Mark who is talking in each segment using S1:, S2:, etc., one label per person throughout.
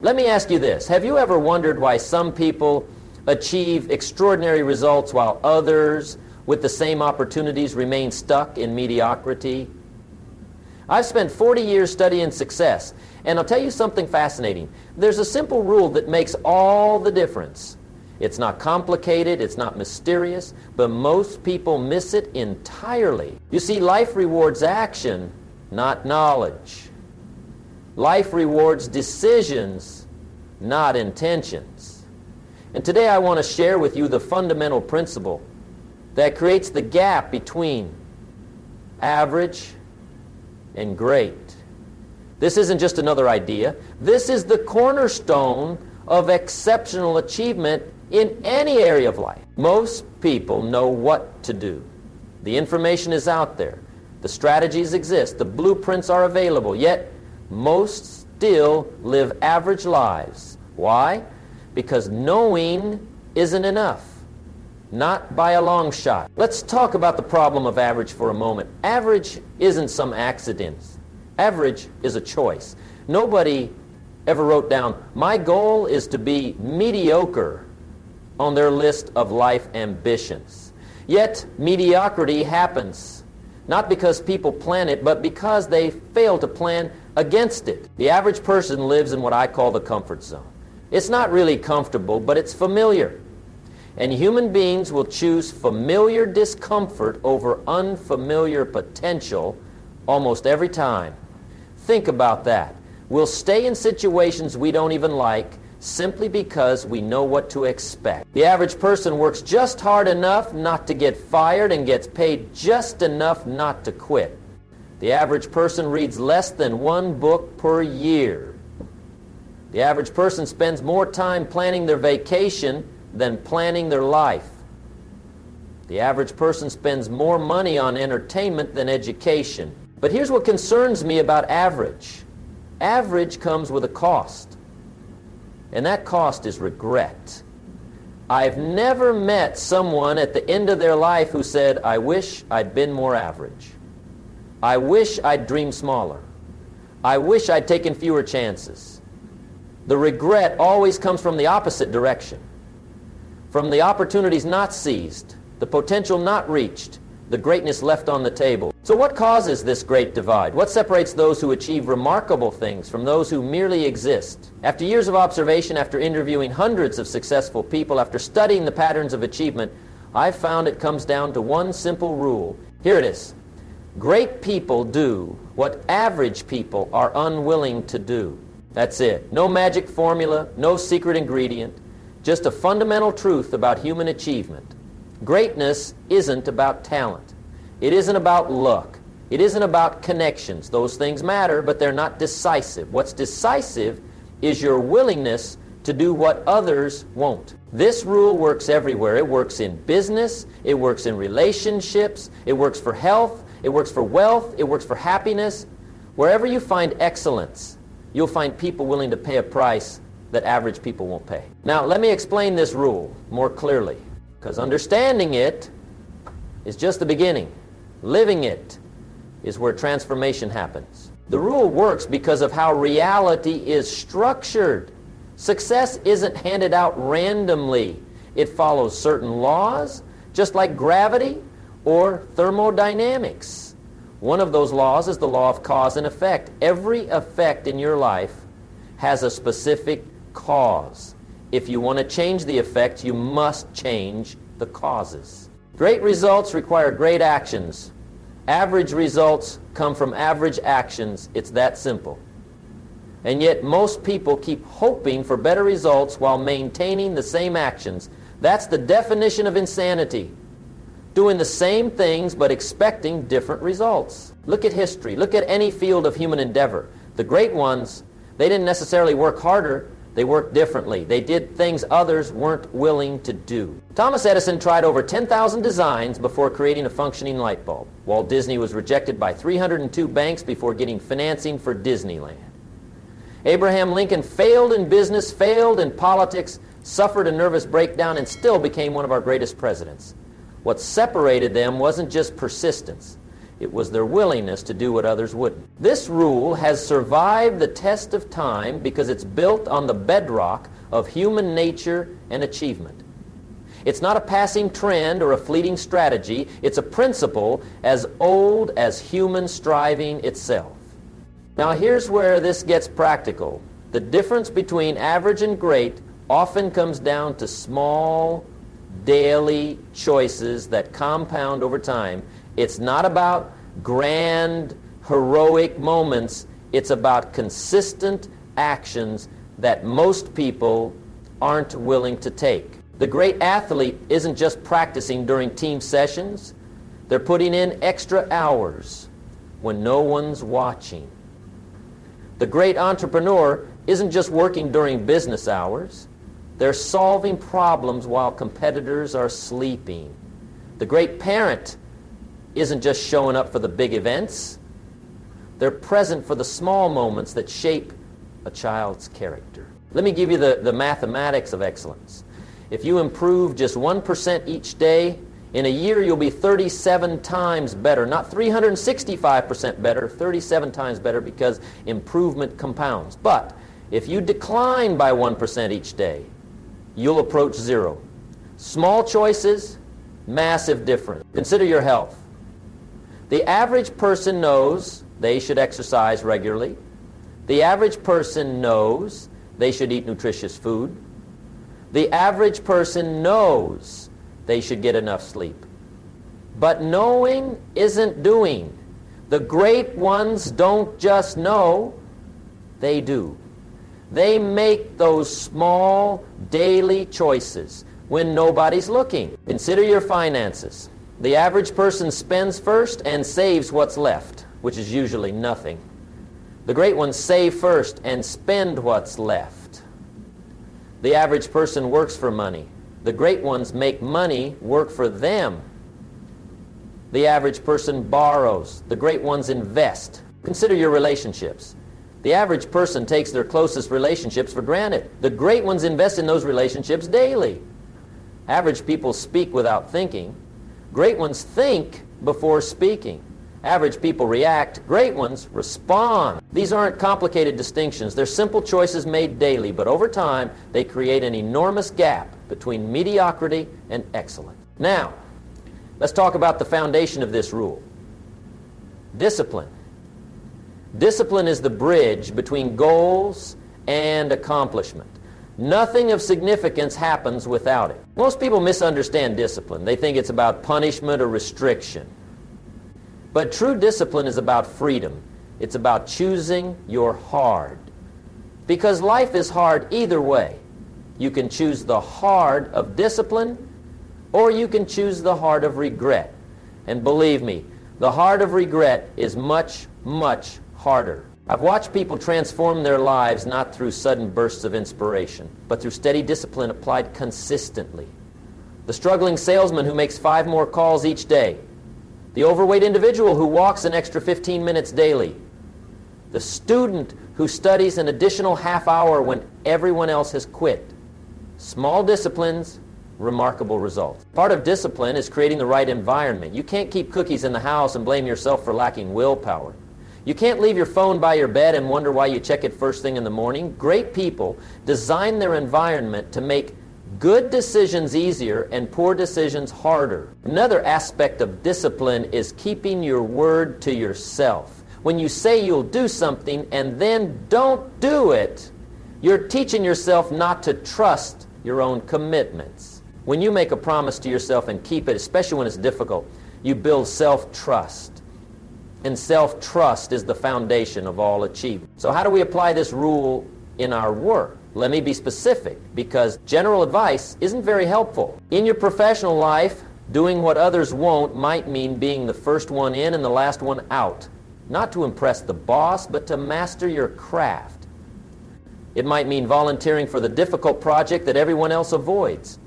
S1: Let me ask you this. Have you ever wondered why some people achieve extraordinary results while others with the same opportunities remain stuck in mediocrity? I've spent 40 years studying success, and I'll tell you something fascinating. There's a simple rule that makes all the difference. It's not complicated, it's not mysterious, but most people miss it entirely. You see, life rewards action, not knowledge. Life rewards decisions, not intentions. And today I want to share with you the fundamental principle that creates the gap between average and great. This isn't just another idea. This is the cornerstone of exceptional achievement in any area of life. Most people know what to do. The information is out there. The strategies exist. The blueprints are available. Yet, most still live average lives. Why? Because knowing isn't enough. Not by a long shot. Let's talk about the problem of average for a moment. Average isn't some accident. Average is a choice. Nobody ever wrote down, my goal is to be mediocre on their list of life ambitions. Yet, mediocrity happens. Not because people plan it, but because they fail to plan against it. The average person lives in what I call the comfort zone. It's not really comfortable, but it's familiar. And human beings will choose familiar discomfort over unfamiliar potential almost every time. Think about that. We'll stay in situations we don't even like simply because we know what to expect. The average person works just hard enough not to get fired and gets paid just enough not to quit. The average person reads less than one book per year. The average person spends more time planning their vacation than planning their life. The average person spends more money on entertainment than education. But here's what concerns me about average. Average comes with a cost. And that cost is regret. I've never met someone at the end of their life who said, I wish I'd been more average. I wish I'd dreamed smaller. I wish I'd taken fewer chances. The regret always comes from the opposite direction. From the opportunities not seized, the potential not reached, the greatness left on the table. So what causes this great divide? What separates those who achieve remarkable things from those who merely exist? After years of observation, after interviewing hundreds of successful people, after studying the patterns of achievement, I've found it comes down to one simple rule. Here it is. Great people do what average people are unwilling to do. That's it. No magic formula, no secret ingredient. Just a fundamental truth about human achievement. Greatness isn't about talent. It isn't about luck. It isn't about connections. Those things matter, but they're not decisive. What's decisive is your willingness to do what others won't. This rule works everywhere. It works in business. It works in relationships. It works for health. It works for wealth. It works for happiness. Wherever you find excellence, you'll find people willing to pay a price that average people won't pay. Now, let me explain this rule more clearly, because understanding it is just the beginning. Living it is where transformation happens. The rule works because of how reality is structured. Success isn't handed out randomly. It follows certain laws, just like gravity or thermodynamics. One of those laws is the law of cause and effect. Every effect in your life has a specific cause. If you want to change the effect, you must change the causes. Great results require great actions. Average results come from average actions. It's that simple. And yet most people keep hoping for better results while maintaining the same actions. That's the definition of insanity. Doing the same things but expecting different results. Look at history. Look at any field of human endeavor. The great ones, they didn't necessarily work harder. They worked differently. They did things others weren't willing to do. Thomas Edison tried over 10,000 designs before creating a functioning light bulb. Walt Disney was rejected by 302 banks before getting financing for Disneyland. Abraham Lincoln failed in business, failed in politics, suffered a nervous breakdown, and still became one of our greatest presidents. What separated them wasn't just persistence. It was their willingness to do what others wouldn't. This rule has survived the test of time because it's built on the bedrock of human nature and achievement. It's not a passing trend or a fleeting strategy. It's a principle as old as human striving itself. Now here's where this gets practical. The difference between average and great often comes down to small, daily choices that compound over time. It's not about grand, heroic moments. It's about consistent actions that most people aren't willing to take. The great athlete isn't just practicing during team sessions. They're putting in extra hours when no one's watching. The great entrepreneur isn't just working during business hours. They're solving problems while competitors are sleeping. The great parent isn't just showing up for the big events. They're present for the small moments that shape a child's character. Let me give you the mathematics of excellence. If you improve just 1% each day, in a year you'll be 37 times better. Not 365% better, 37 times better, because improvement compounds. But if you decline by 1% each day, you'll approach zero. Small choices, massive difference. Consider your health. The average person knows they should exercise regularly. The average person knows they should eat nutritious food. The average person knows they should get enough sleep. But knowing isn't doing. The great ones don't just know, they do. They make those small daily choices when nobody's looking. Consider your finances. The average person spends first and saves what's left, which is usually nothing. The great ones save first and spend what's left. The average person works for money. The great ones make money work for them. The average person borrows. The great ones invest. Consider your relationships. The average person takes their closest relationships for granted. The great ones invest in those relationships daily. Average people speak without thinking. Great ones think before speaking. Average people react. Great ones respond. These aren't complicated distinctions. They're simple choices made daily, but over time they create an enormous gap between mediocrity and excellence. Now, let's talk about the foundation of this rule. Discipline. Discipline is the bridge between goals and accomplishment. Nothing of significance happens without it. Most people misunderstand discipline. They think it's about punishment or restriction. But true discipline is about freedom. It's about choosing your hard. Because life is hard either way. You can choose the hard of discipline, or you can choose the hard of regret. And believe me, the hard of regret is much, much harder. I've watched people transform their lives not through sudden bursts of inspiration, but through steady discipline applied consistently. The struggling salesman who makes 5 more calls each day. The overweight individual who walks an extra 15 minutes daily. The student who studies an additional half hour when everyone else has quit. Small disciplines, remarkable results. Part of discipline is creating the right environment. You can't keep cookies in the house and blame yourself for lacking willpower. You can't leave your phone by your bed and wonder why you check it first thing in the morning. Great people design their environment to make good decisions easier and poor decisions harder. Another aspect of discipline is keeping your word to yourself. When you say you'll do something and then don't do it, you're teaching yourself not to trust your own commitments. When you make a promise to yourself and keep it, especially when it's difficult, you build self-trust. And self-trust is the foundation of all achievement. So how do we apply this rule in our work? Let me be specific, because general advice isn't very helpful. In your professional life, doing what others won't might mean being the first one in and the last one out. Not to impress the boss, but to master your craft. It might mean volunteering for the difficult project that everyone else avoids.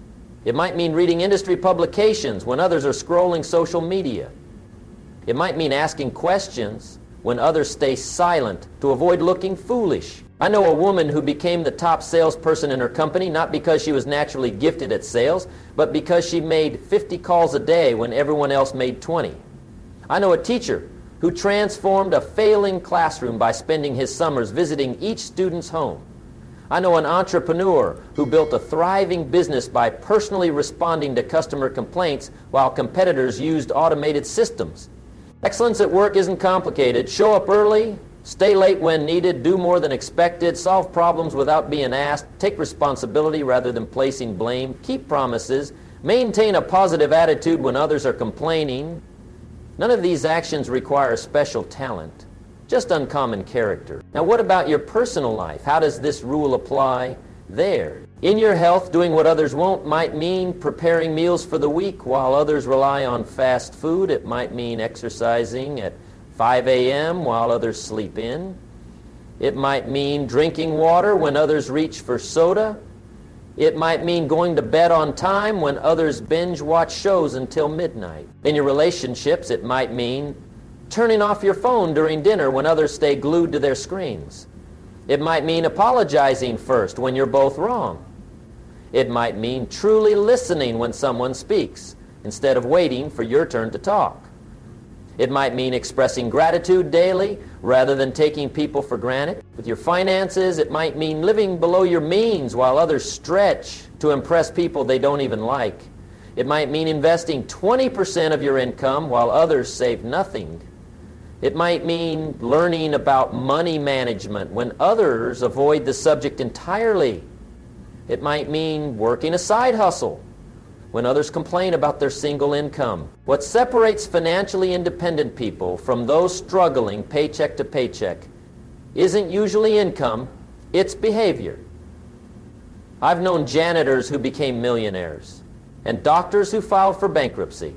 S1: It might mean reading industry publications when others are scrolling social media. It might mean asking questions when others stay silent to avoid looking foolish. I know a woman who became the top salesperson in her company, not because she was naturally gifted at sales, but because she made 50 calls a day when everyone else made 20. I know a teacher who transformed a failing classroom by spending his summers visiting each student's home. I know an entrepreneur who built a thriving business by personally responding to customer complaints while competitors used automated systems. Excellence at work isn't complicated. Show up early, stay late when needed, do more than expected, solve problems without being asked, take responsibility rather than placing blame, keep promises, maintain a positive attitude when others are complaining. None of these actions require special talent, just uncommon character. Now, what about your personal life? How does this rule apply there? In your health, doing what others won't might mean preparing meals for the week while others rely on fast food. It might mean exercising at 5 a.m. while others sleep in. It might mean drinking water when others reach for soda. It might mean going to bed on time when others binge watch shows until midnight. In your relationships, it might mean turning off your phone during dinner when others stay glued to their screens. It might mean apologizing first when you're both wrong. It might mean truly listening when someone speaks instead of waiting for your turn to talk. It might mean expressing gratitude daily rather than taking people for granted. With your finances, it might mean living below your means while others stretch to impress people they don't even like. It might mean investing 20% of your income while others save nothing. It might mean learning about money management when others avoid the subject entirely. It might mean working a side hustle when others complain about their single income. What separates financially independent people from those struggling paycheck to paycheck isn't usually income, it's behavior. I've known janitors who became millionaires and doctors who filed for bankruptcy.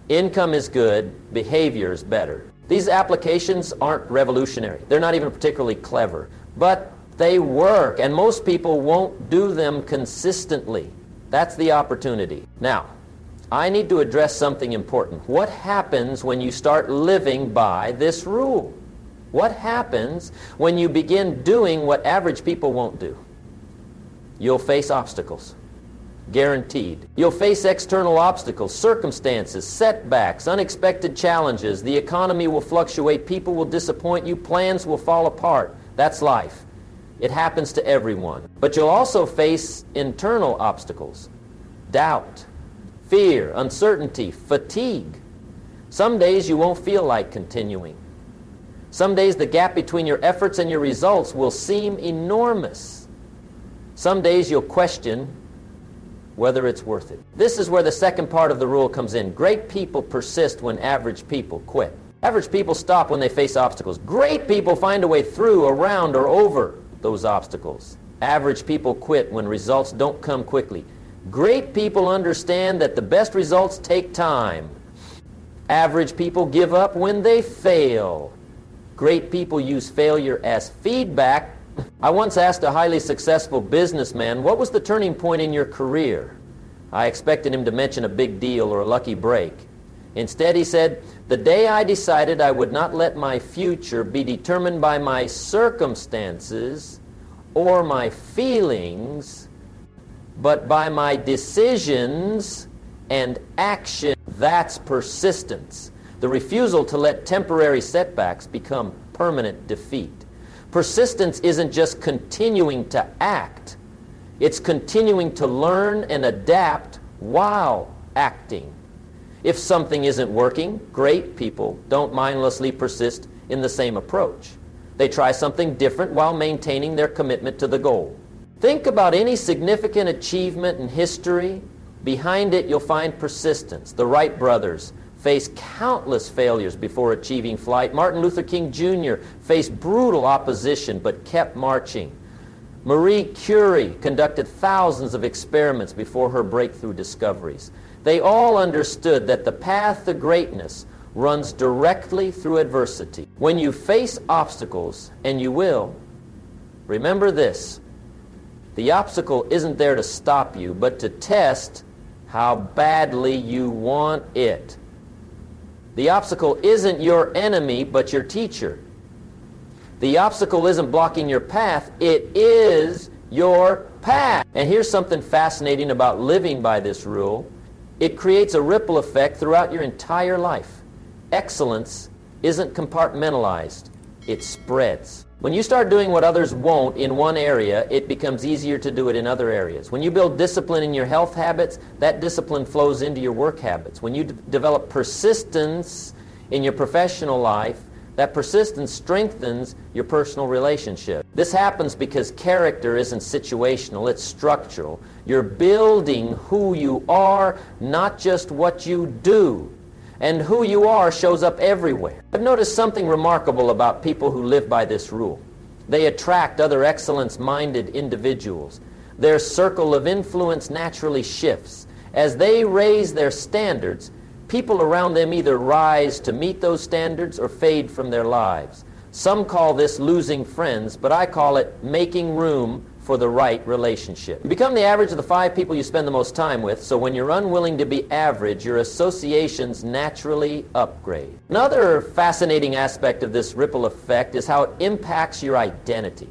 S1: Income is good, behavior is better. These applications aren't revolutionary. They're not even particularly clever, but they work, and most people won't do them consistently. That's the opportunity. Now, I need to address something important. What happens when you start living by this rule? What happens when you begin doing what average people won't do? You'll face obstacles. Guaranteed. You'll face external obstacles, circumstances, setbacks, unexpected challenges. The economy will fluctuate. People will disappoint you. Plans will fall apart. That's life. It happens to everyone. But you'll also face internal obstacles. Doubt, fear, uncertainty, fatigue. Some days you won't feel like continuing. Some days the gap between your efforts and your results will seem enormous. Some days you'll question whether it's worth it. This is where the second part of the rule comes in. Great people persist when average people quit. Average people stop when they face obstacles. Great people find a way through, around, or over those obstacles. Average people quit when results don't come quickly. Great people understand that the best results take time. Average people give up when they fail. Great people use failure as feedback. I once asked a highly successful businessman, what was the turning point in your career? I expected him to mention a big deal or a lucky break. Instead, he said, the day I decided I would not let my future be determined by my circumstances or my feelings, but by my decisions and action. That's persistence. The refusal to let temporary setbacks become permanent defeat. Persistence isn't just continuing to act. It's continuing to learn and adapt while acting. If something isn't working, great people don't mindlessly persist in the same approach. They try something different while maintaining their commitment to the goal. Think about any significant achievement in history. Behind it, you'll find persistence. The Wright brothers faced countless failures before achieving flight. Martin Luther King Jr. faced brutal opposition but kept marching. Marie Curie conducted thousands of experiments before her breakthrough discoveries. They all understood that the path to greatness runs directly through adversity. When you face obstacles, and you will, remember this: the obstacle isn't there to stop you, but to test how badly you want it. The obstacle isn't your enemy, but your teacher. The obstacle isn't blocking your path, it is your path. And here's something fascinating about living by this rule. It creates a ripple effect throughout your entire life. Excellence isn't compartmentalized, it spreads. When you start doing what others won't in one area, it becomes easier to do it in other areas. When you build discipline in your health habits, that discipline flows into your work habits. When you develop persistence in your professional life, that persistence strengthens your personal relationship. This happens because character isn't situational, it's structural. You're building who you are, not just what you do. And who you are shows up everywhere. I've noticed something remarkable about people who live by this rule. They attract other excellence-minded individuals. Their circle of influence naturally shifts. As they raise their standards, people around them either rise to meet those standards or fade from their lives. Some call this losing friends, but I call it making room for the right relationship. You become the average of the 5 people you spend the most time with, so when you're unwilling to be average, your associations naturally upgrade. Another fascinating aspect of this ripple effect is how it impacts your identity.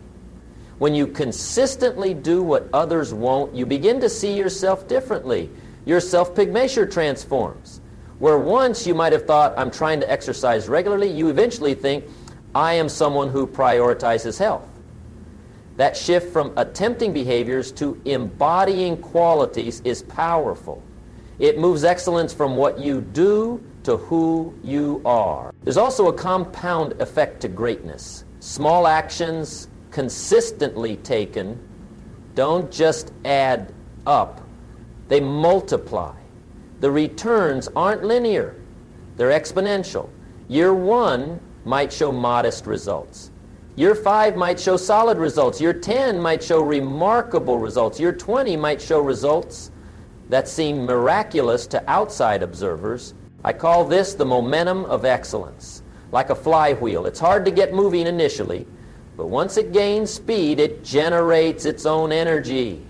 S1: When you consistently do what others won't, you begin to see yourself differently. Your self-pygmeasure transforms. Where once you might have thought, I'm trying to exercise regularly, you eventually think, I am someone who prioritizes health. That shift from attempting behaviors to embodying qualities is powerful. It moves excellence from what you do to who you are. There's also a compound effect to greatness. Small actions consistently taken don't just add up, they multiply. The returns aren't linear, they're exponential. Year 1 might show modest results. Year 5 might show solid results. Year 10 might show remarkable results. Year 20 might show results that seem miraculous to outside observers. I call this the momentum of excellence. Like a flywheel, it's hard to get moving initially, but once it gains speed, it generates its own energy.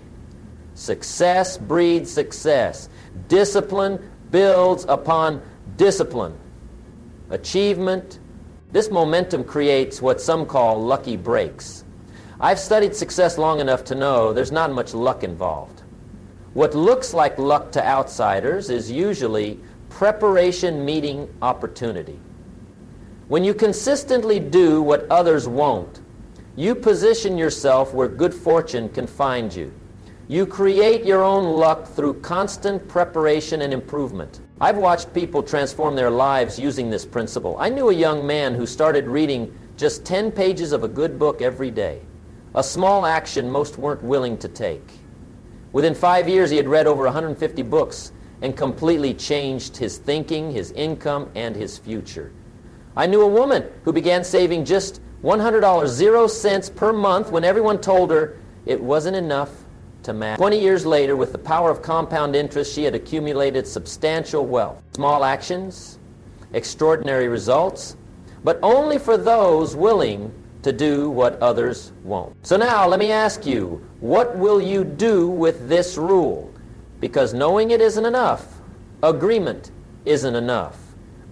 S1: Success breeds success. Discipline builds upon discipline. Achievement. This momentum creates what some call lucky breaks. I've studied success long enough to know there's not much luck involved. What looks like luck to outsiders is usually preparation meeting opportunity. When you consistently do what others won't, you position yourself where good fortune can find you. You create your own luck through constant preparation and improvement. I've watched people transform their lives using this principle. I knew a young man who started reading just 10 pages of a good book every day, a small action most weren't willing to take. Within 5 years, he had read over 150 books and completely changed his thinking, his income, and his future. I knew a woman who began saving just $100, 0 cents per month, when everyone told her it wasn't enough to matter. 20 years later, with the power of compound interest, she had accumulated substantial wealth. Small actions, extraordinary results, but only for those willing to do what others won't. So now, let me ask you, what will you do with this rule? Because knowing it isn't enough. Agreement isn't enough.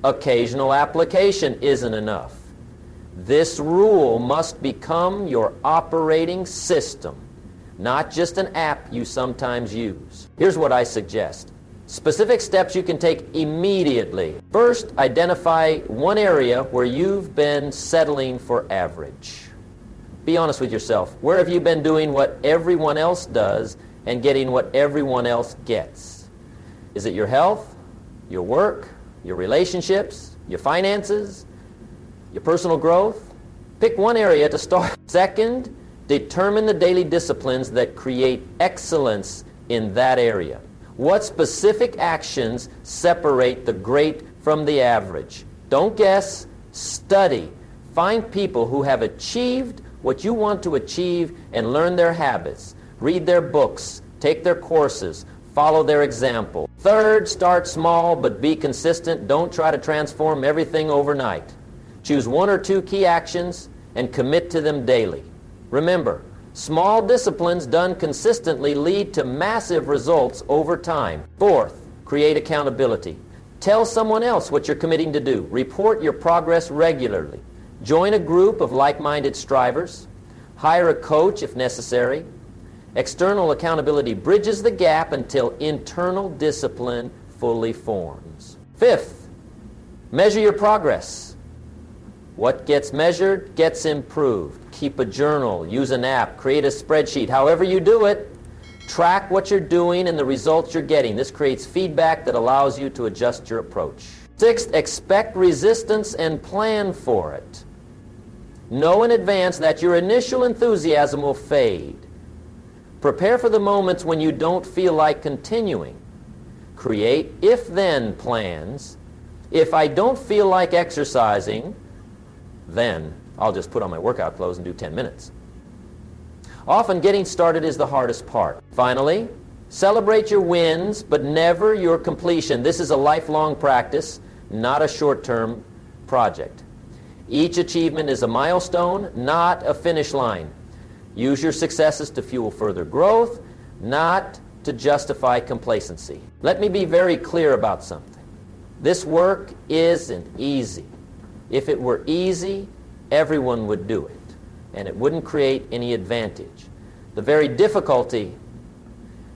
S1: Occasional application isn't enough. This rule must become your operating system, not just an app you sometimes use. Here's what I suggest. Specific steps you can take immediately. First, identify one area where you've been settling for average. Be honest with yourself. Where have you been doing what everyone else does and getting what everyone else gets? Is it your health, your work, your relationships, your finances, your personal growth? Pick one area to start. Second, determine the daily disciplines that create excellence in that area. What specific actions separate the great from the average? Don't guess, study. Find people who have achieved what you want to achieve and learn their habits. Read their books, take their courses, follow their example. Third, start small but be consistent. Don't try to transform everything overnight. Choose 1 or 2 key actions and commit to them daily. Remember, small disciplines done consistently lead to massive results over time. Fourth, create accountability. Tell someone else what you're committing to do. Report your progress regularly. Join a group of like-minded strivers. Hire a coach if necessary. External accountability bridges the gap until internal discipline fully forms. Fifth, Measure your progress. What gets measured gets improved. Keep a journal, use an app, create a spreadsheet. However you do it, track what you're doing and the results you're getting. This creates feedback that allows you to adjust your approach. Sixth, expect resistance and plan for it. Know in advance that your initial enthusiasm will fade. Prepare for the moments when you don't feel like continuing. Create if-then plans. If I don't feel like exercising, then I'll just put on my workout clothes and do 10 minutes. Often getting started is the hardest part. Finally, celebrate your wins, but never your completion. This is a lifelong practice, not a short-term project. Each achievement is a milestone, not a finish line. Use your successes to fuel further growth, not to justify complacency. Let me be very clear about something. This work isn't easy. If it were easy, everyone would do it, and it wouldn't create any advantage. The very difficulty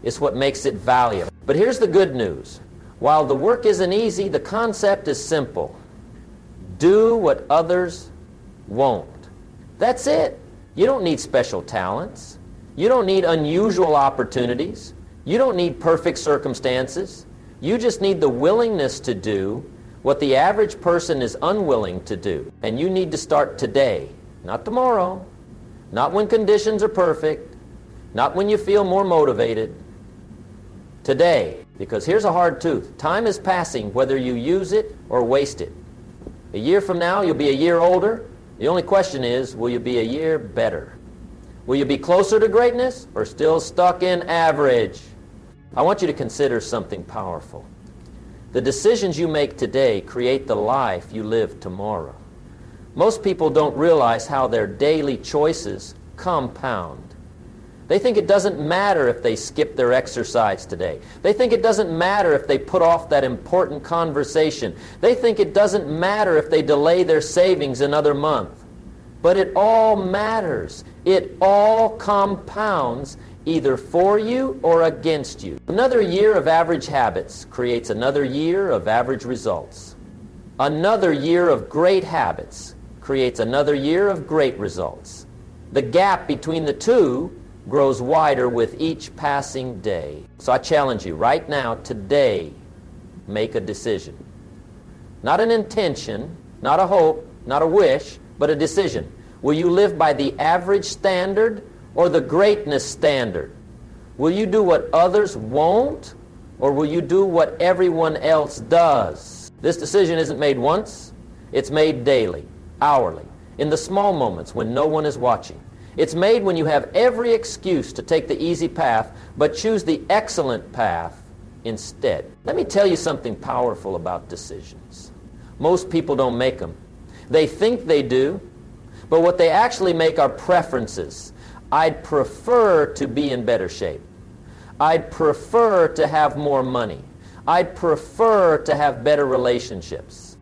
S1: is what makes it valuable. But here's the good news. While the work isn't easy, the concept is simple. Do what others won't. That's it. You don't need special talents. You don't need unusual opportunities. You don't need perfect circumstances. You just need the willingness to do what the average person is unwilling to do. And you need to start today, not tomorrow, not when conditions are perfect, not when you feel more motivated. Today, because here's a hard truth. Time is passing whether you use it or waste it. A year from now, you'll be a year older. The only question is, will you be a year better? Will you be closer to greatness or still stuck in average? I want you to consider something powerful. The decisions you make today create the life you live tomorrow. Most people don't realize how their daily choices compound. They think it doesn't matter if they skip their exercise today. They think it doesn't matter if they put off that important conversation. They think it doesn't matter if they delay their savings another month. But it all matters. It all compounds either for you or against you. Another year of average habits creates another year of average results. Another year of great habits creates another year of great results. The gap between the two grows wider with each passing day. So I challenge you right now, today, make a decision. Not an intention, not a hope, not a wish, but a decision. Will you live by the average standard or the greatness standard? Will you do what others won't, or will you do what everyone else does? This decision isn't made once. It's made daily, hourly, in the small moments when no one is watching. It's made when you have every excuse to take the easy path, but choose the excellent path instead. Let me tell you something powerful about decisions. Most people don't make them. They think they do, but what they actually make are preferences. I'd prefer to be in better shape. I'd prefer to have more money. I'd prefer to have better relationships.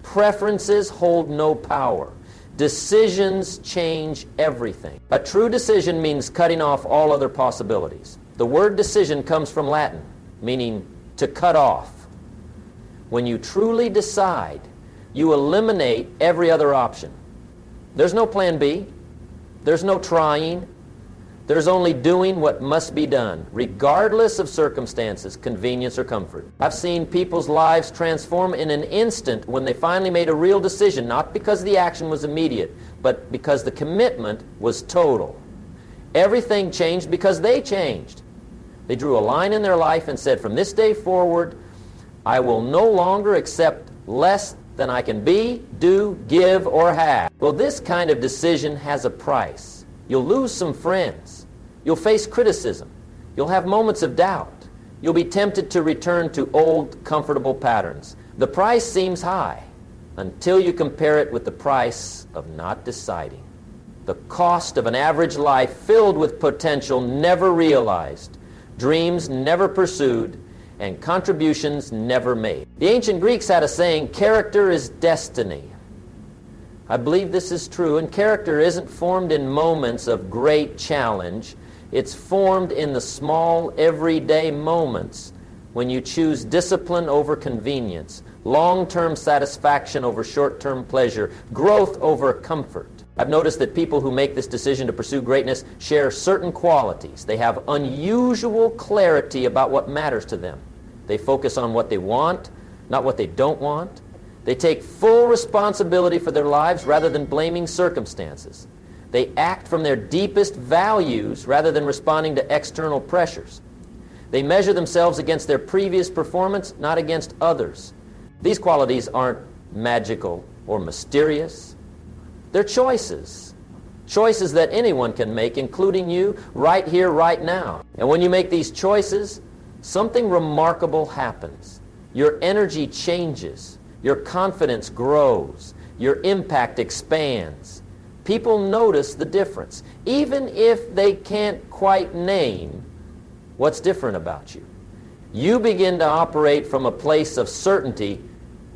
S1: Preferences hold no power. Decisions change everything. A true decision means cutting off all other possibilities. The word decision comes from Latin, meaning to cut off. When you truly decide, you eliminate every other option. There's no plan B. There's no trying. There's only doing what must be done, regardless of circumstances, convenience, or comfort. I've seen people's lives transform in an instant when they finally made a real decision, not because the action was immediate, but because the commitment was total. Everything changed because they changed. They drew a line in their life and said, from this day forward, I will no longer accept less than I can be, do, give, or have. Well, this kind of decision has a price. You'll lose some friends. You'll face criticism. You'll have moments of doubt. You'll be tempted to return to old, comfortable patterns. The price seems high until you compare it with the price of not deciding. The cost of an average life filled with potential never realized, dreams never pursued, and contributions never made. The ancient Greeks had a saying, character is destiny. I believe this is true, and character isn't formed in moments of great challenge. It's formed in the small, everyday moments when you choose discipline over convenience, long-term satisfaction over short-term pleasure, growth over comfort. I've noticed that people who make this decision to pursue greatness share certain qualities. They have unusual clarity about what matters to them. They focus on what they want, not what they don't want. They take full responsibility for their lives rather than blaming circumstances. They act from their deepest values rather than responding to external pressures. They measure themselves against their previous performance, not against others. These qualities aren't magical or mysterious. They're choices. Choices that anyone can make, including you, right here, right now. And when you make these choices, something remarkable happens. Your energy changes. Your confidence grows. Your impact expands. People notice the difference, even if they can't quite name what's different about you. You begin to operate from a place of certainty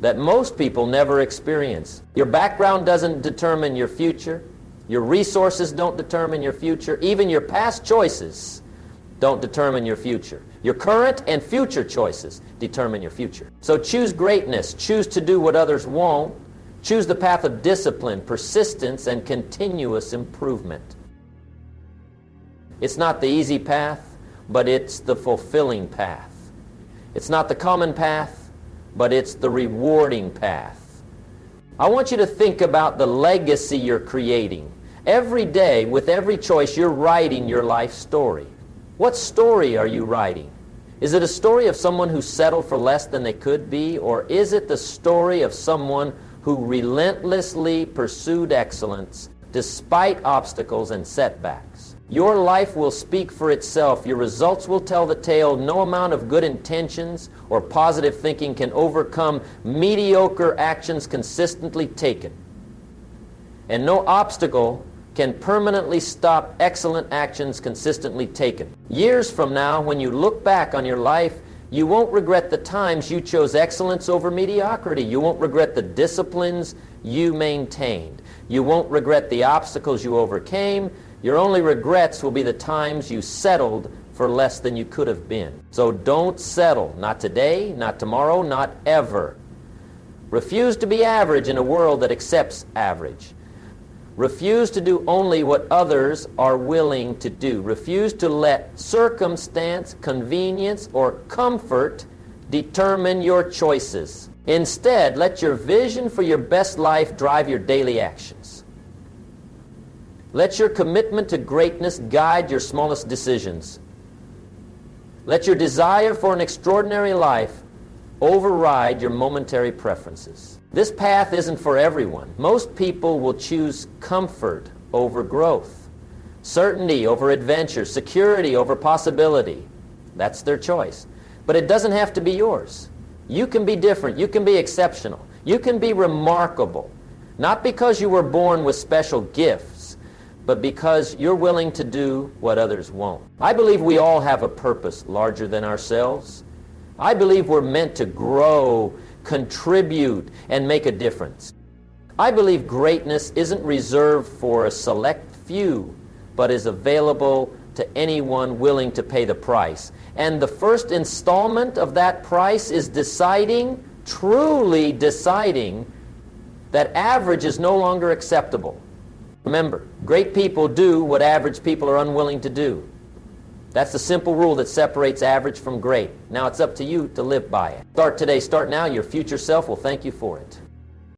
S1: that most people never experience. Your background doesn't determine your future. Your resources don't determine your future. Even your past choices don't determine your future. Your current and future choices determine your future. So choose greatness. Choose to do what others won't. Choose the path of discipline, persistence, and continuous improvement. It's not the easy path, but it's the fulfilling path. It's not the common path, but it's the rewarding path. I want you to think about the legacy you're creating. Every day, with every choice, you're writing your life story. What story are you writing? Is it a story of someone who settled for less than they could be, or is it the story of someone who relentlessly pursued excellence despite obstacles and setbacks? Your life will speak for itself. Your results will tell the tale. No amount of good intentions or positive thinking can overcome mediocre actions consistently taken. And no obstacle can permanently stop excellent actions consistently taken. Years from now, when you look back on your life, you won't regret the times you chose excellence over mediocrity. You won't regret the disciplines you maintained. You won't regret the obstacles you overcame. Your only regrets will be the times you settled for less than you could have been. So don't settle. Not today, not tomorrow, not ever. Refuse to be average in a world that accepts average. Refuse to do only what others are willing to do. Refuse to let circumstance, convenience, or comfort determine your choices. Instead, let your vision for your best life drive your daily actions. Let your commitment to greatness guide your smallest decisions. Let your desire for an extraordinary life override your momentary preferences. This path isn't for everyone. Most people will choose comfort over growth, certainty over adventure, security over possibility. That's their choice. But it doesn't have to be yours. You can be different. You can be exceptional. You can be remarkable, not because you were born with special gifts, but because you're willing to do what others won't. I believe we all have a purpose larger than ourselves. I believe we're meant to grow, contribute, and make a difference. I believe greatness isn't reserved for a select few, but is available to anyone willing to pay the price. And the first installment of that price is deciding, truly deciding, that average is no longer acceptable. Remember, great people do what average people are unwilling to do. That's the simple rule that separates average from great. Now it's up to you to live by it. Start today, start now. Your future self will thank you for it.